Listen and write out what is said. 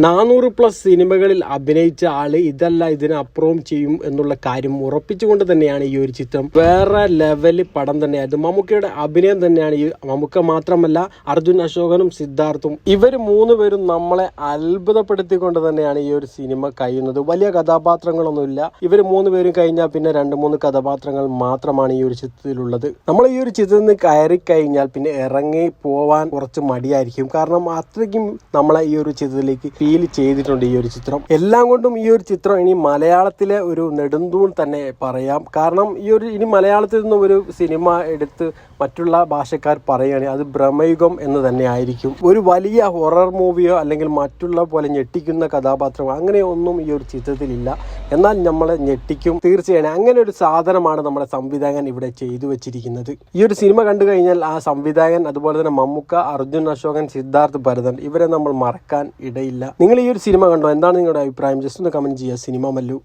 400+ സിനിമകളിൽ അഭിനയിച്ച ആള് ഇതല്ല ഇതിനപ്പുറവും ചെയ്യും എന്നുള്ള കാര്യം ഉറപ്പിച്ചുകൊണ്ട് തന്നെയാണ് ഈ ഒരു ചിത്രം വേറെ ലെവല് പടം തന്നെയായിരുന്നു. മമ്മൂക്കയുടെ അഭിനയം തന്നെയാണ് ഈ മമ്മൂക്ക മാത്രമല്ല അർജുൻ അശോകനും സിദ്ധാർത്ഥും ഇവർ 3 പേരും നമ്മളെ അത്ഭുതപ്പെടുത്തിക്കൊണ്ട് തന്നെയാണ് ഈ ഒരു സിനിമ കഴിയുന്നത്. വലിയ കഥാപാത്രങ്ങളൊന്നുമില്ല. ഇവർ 3 പേരും കഴിഞ്ഞാൽ പിന്നെ 2-3 കഥാപാത്രങ്ങൾ മാത്രമാണ് ഈ ഒരു ചിത്രത്തിലുള്ളത്. നമ്മൾ ഈ ഒരു ചിത്രത്തിൽ കയറി കഴിഞ്ഞാൽ പിന്നെ ഇറങ്ങി പോവാൻ കുറച്ച് മടിയായിരിക്കും. കാരണം അത്രയ്ക്കും നമ്മളെ ഈ ഒരു ചിത്രത്തിലേക്ക് ഫീൽ ചെയ്തിട്ടുണ്ട് ഈ ഒരു ചിത്രം. എല്ലാം കൊണ്ടും ഈ ഒരു ചിത്രം ഇനി മലയാളത്തിലെ ഒരു നെടുന്തൂൺ തന്നെ പറയാം. കാരണം ഇനി മലയാളത്തിൽ നിന്ന് ഒരു സിനിമ എടുത്ത് മറ്റുള്ള ഭാഷക്കാർ പറയുകയാണെങ്കിൽ അത് ഭ്രമയുഗം എന്ന് തന്നെ ആയിരിക്കും. ഒരു വലിയ ഹൊറർ മൂവിയോ അല്ലെങ്കിൽ മറ്റുള്ള പോലെ ഞെട്ടിക്കുന്ന കഥാപാത്രമോ അങ്ങനെയൊന്നും ഈ ഒരു ചിത്രത്തിലില്ല. എന്നാൽ നമ്മളെ ഞെട്ടിക്കും തീർച്ചയായും. അങ്ങനെ ഒരു സാധനമാണ് നമ്മുടെ സംവിധായകൻ ഇവിടെ ചെയ്തു വെച്ചിരിക്കുന്നത്. ഈ ഒരു സിനിമ കണ്ടു കഴിഞ്ഞാൽ ആ സംവിധായകൻ, അതുപോലെ തന്നെ മമ്മൂക്ക, അർജുൻ അശോകൻ, സിദ്ധാർത്ഥ് ഭരതൻ ഇവരെ നമ്മൾ മറക്കാൻ ഇടയില്ല. നിങ്ങൾ ഈ ഒരു സിനിമ കണ്ടോ? എന്താണ് നിങ്ങളുടെ അഭിപ്രായം? ജസ്റ്റ് ഒന്ന് കമന്റ് ചെയ്യുക. സിനിമ മല്ലു.